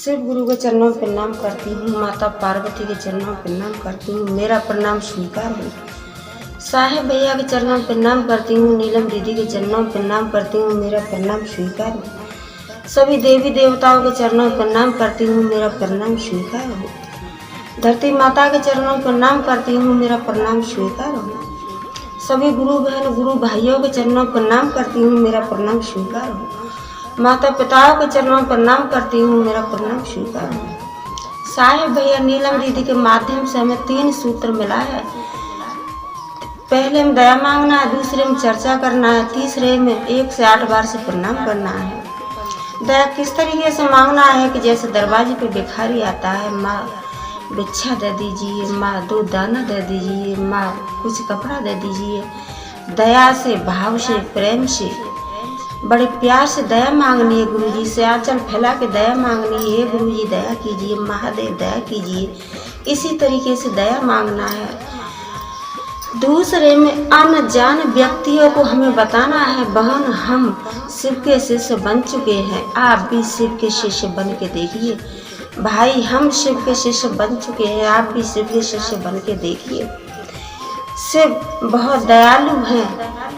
शिव गुरु के चरणों में प्रणाम करती हूँ। माता पार्वती के चरणों में प्रणाम करती हूँ। मेरा प्रणाम स्वीकार हो। साहेब भैया के चरणों में प्रणाम करती हूँ। नीलम दीदी के चरणों में प्रणाम करती हूँ। मेरा प्रणाम स्वीकार हो। सभी देवी देवताओं के चरणों में प्रणाम करती हूँ। मेरा प्रणाम स्वीकार हो। धरती माता के चरणों में प्रणाम करती हूँ। मेरा प्रणाम स्वीकार हो। सभी गुरु बहन गुरु भाइयों के चरणों में प्रणाम करती हूँ। मेरा प्रणाम स्वीकार हो। माता पिताओं के चरणों में प्रणाम करती हूँ। मेरा प्रणाम स्वीकार हो। साहेब भैया नीलम दीदी के माध्यम से हमें 3 सूत्र मिला है। पहले में दया मांगना है, दूसरे में चर्चा करना है, तीसरे में 1 से 8 बार से प्रणाम करना है। दया किस तरीके से मांगना है कि जैसे दरवाजे पे भिखारी आता है, माँ भिक्षा दे दीजिए, माँ 2 दाना दे दीजिए, माँ कुछ कपड़ा दे दीजिए। दया से, भाव से, प्रेम से, बड़े प्यार से दया मांगनी है। गुरुजी से आंचल फैला के दया मांगनी है। गुरुजी दया कीजिए, महादेव दया कीजिए। इसी तरीके से दया मांगना है। दूसरे में अनजान व्यक्तियों को हमें बताना है, बहन हम शिव के शिष्य बन चुके हैं, आप भी शिव के शिष्य बन के देखिए। भाई हम शिव के शिष्य बन चुके हैं, आप भी शिव के शिष्य बन के देखिए। शिव बहुत दयालु हैं,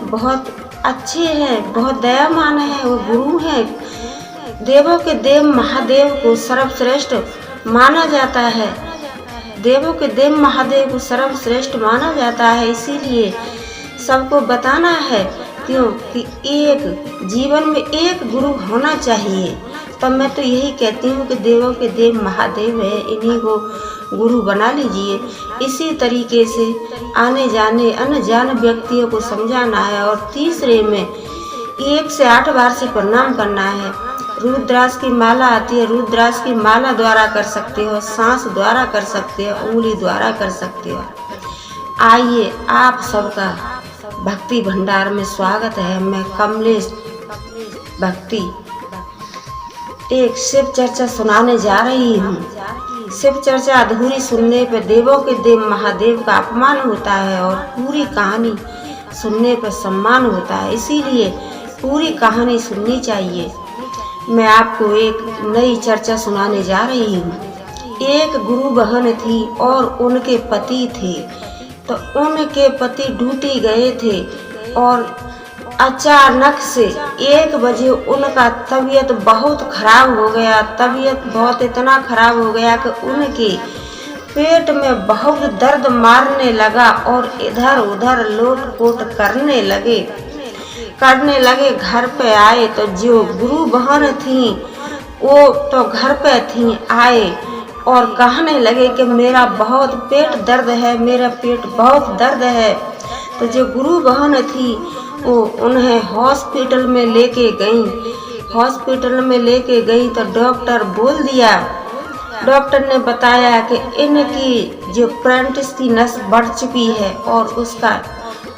बहुत अच्छे हैं, बहुत दयावान है। वो गुरु हैं। देवों के देव महादेव को सर्वश्रेष्ठ माना जाता है। देवों के देव महादेव को सर्वश्रेष्ठ माना जाता है। इसीलिए सबको बताना है, क्योंकि एक जीवन में एक गुरु होना चाहिए। तब मैं तो यही कहती हूँ कि देवों के देव महादेव है, इन्हीं को गुरु बना लीजिए। इसी तरीके से आने जाने अनजान व्यक्तियों को समझाना है। और तीसरे में 1 से 8 बार से प्रणाम करना है। रुद्राक्ष की माला आती है, रुद्राक्ष की माला द्वारा कर सकते हो, सांस द्वारा कर सकते हो, उंगली द्वारा कर सकते हो। आइए आप सबका भक्ति भंडार में स्वागत है। मैं कमलेश भक्ति एक शिव चर्चा सुनाने जा रही हूँ। शिव चर्चा अधूरी सुनने पर देवों के देव महादेव का अपमान होता है और पूरी कहानी सुनने पर सम्मान होता है। इसीलिए पूरी कहानी सुननी चाहिए। मैं आपको एक नई चर्चा सुनाने जा रही हूँ। एक गुरु बहन थी और उनके पति थे। तो उनके पति ड्यूटी गए थे और अचानक से 1 बजे उनका तबीयत बहुत खराब हो गया। तबीयत बहुत इतना खराब हो गया कि उनके पेट में बहुत दर्द मारने लगा और इधर उधर लोटपोट करने लगे। घर पे आए तो जो गुरु बहन थी वो तो घर पे थी, आए और कहने लगे कि मेरा बहुत पेट दर्द है, मेरा पेट बहुत दर्द है। तो जो गुरु बहन थी वो उन्हें हॉस्पिटल में लेके गई। हॉस्पिटल में लेके गई तो डॉक्टर बोल दिया, डॉक्टर ने बताया कि इनकी जो प्रेंटिस की नस बढ़ चुकी है और उसका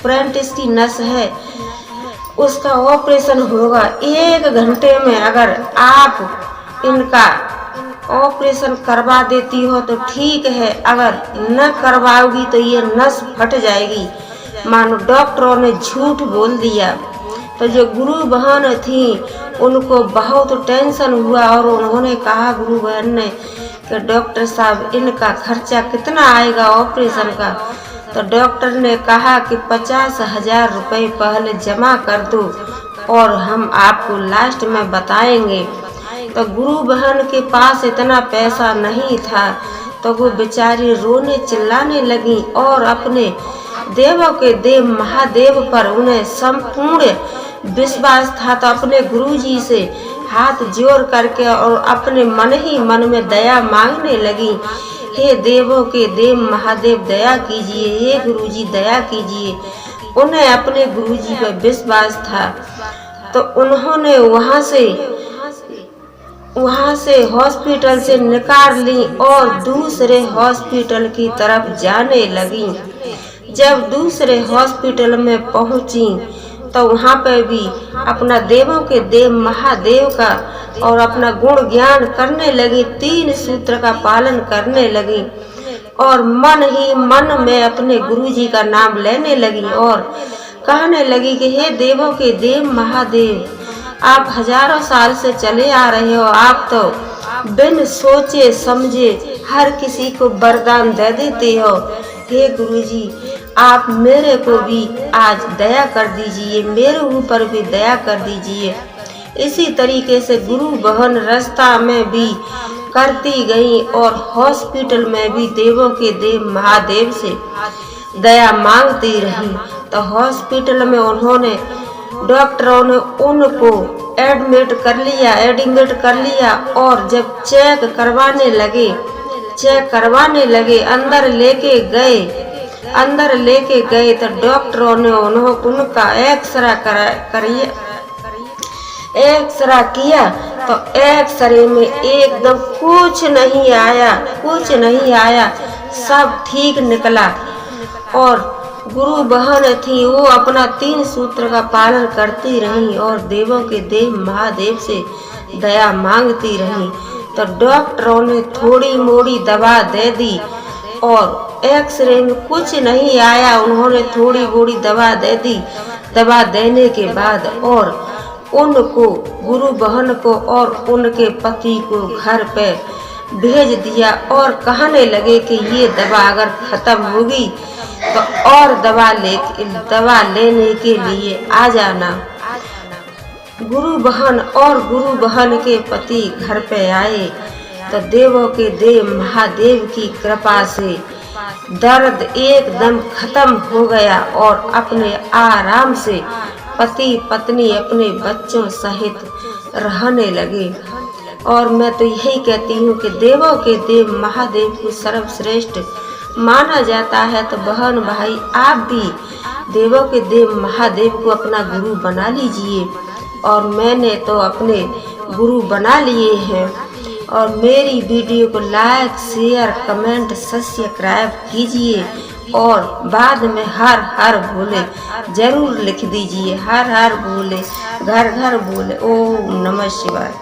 प्रेंटिस की नस है, उसका ऑपरेशन होगा 1 घंटे में। अगर आप इनका ऑपरेशन करवा देती हो तो ठीक है, अगर न करवाओगी तो ये नस फट जाएगी। मानो डॉक्टरों ने झूठ बोल दिया। तो जो गुरु बहन थी उनको बहुत टेंशन हुआ और उन्होंने कहा गुरु बहन ने कि डॉक्टर साहब इनका खर्चा कितना आएगा ऑपरेशन का। तो डॉक्टर ने कहा कि 50,000 रुपये पहले जमा कर दो और हम आपको लास्ट में बताएंगे। तो गुरु बहन के पास इतना पैसा नहीं था। तो वो बेचारी रोने चिल्लाने लगी और अपने देवों के देव महादेव पर उन्हें संपूर्ण विश्वास था। तो अपने गुरुजी से हाथ जोड़ करके और अपने मन ही मन में दया मांगने लगी, हे देवों के देव महादेव दया कीजिए, हे गुरुजी दया कीजिए। उन्हें अपने गुरुजी पर विश्वास था। तो उन्होंने वहाँ से हॉस्पिटल से निकाल ली और दूसरे हॉस्पिटल की तरफ जाने लगी। जब दूसरे हॉस्पिटल में पहुंची तो वहाँ पे भी अपना देवों के देव महादेव का और अपना गुण ज्ञान करने लगी। 3 सूत्र का पालन करने लगी और मन ही मन में अपने गुरुजी का नाम लेने लगी और कहने लगी कि हे देवों के देव महादेव, आप हजारों साल से चले आ रहे हो, आप तो बिन सोचे समझे हर किसी को वरदान दे देते हो। हे गुरुजी, आप मेरे को भी आज दया कर दीजिए, मेरे ऊपर भी दया कर दीजिए। इसी तरीके से गुरु बहन रास्ता में भी करती गई और हॉस्पिटल में भी देवों के देव महादेव से दया मांगती रही। तो हॉस्पिटल में उन्होंने डॉक्टरों ने उनको एडमिट कर लिया और जब चेक करवाने लगे अंदर लेके गए तो डॉक्टरों ने उनका एक्सरा किया तो एक्सरे में एकदम कुछ नहीं आया, सब ठीक निकला। और गुरु बहन थी, वो अपना 3 सूत्र का पालन करती रही और देवों के देव महादेव से दया मांगती रही। तो डॉक्टरों ने थोड़ी मोड़ी दवा दे दी और एक्सरे में कुछ नहीं आया, उन्होंने थोड़ी मोड़ी दवा दे दी। दवा देने के बाद और उनको, गुरु बहन को और उनके पति को घर पे भेज दिया और कहने लगे कि ये दवा अगर खत्म होगी तो और दवा लेने के लिए आ जाना। गुरु बहन के पति घर पे आए तो देवों के देव महादेव की कृपा से दर्द एकदम खत्म हो गया और अपने आराम से पति पत्नी अपने बच्चों सहित रहने लगे। और मैं तो यही कहती हूँ कि देवों के देव महादेव को सर्वश्रेष्ठ माना जाता है। तो बहन भाई, आप भी देवों के देव महादेव को अपना गुरु बना लीजिए। और मैंने तो अपने गुरु बना लिए हैं। और मेरी वीडियो को लाइक शेयर कमेंट सब्सक्राइब कीजिए और बाद में हर हर भोले जरूर लिख दीजिए। हर हर भोले, घर घर भोले। ओम नमः शिवाय।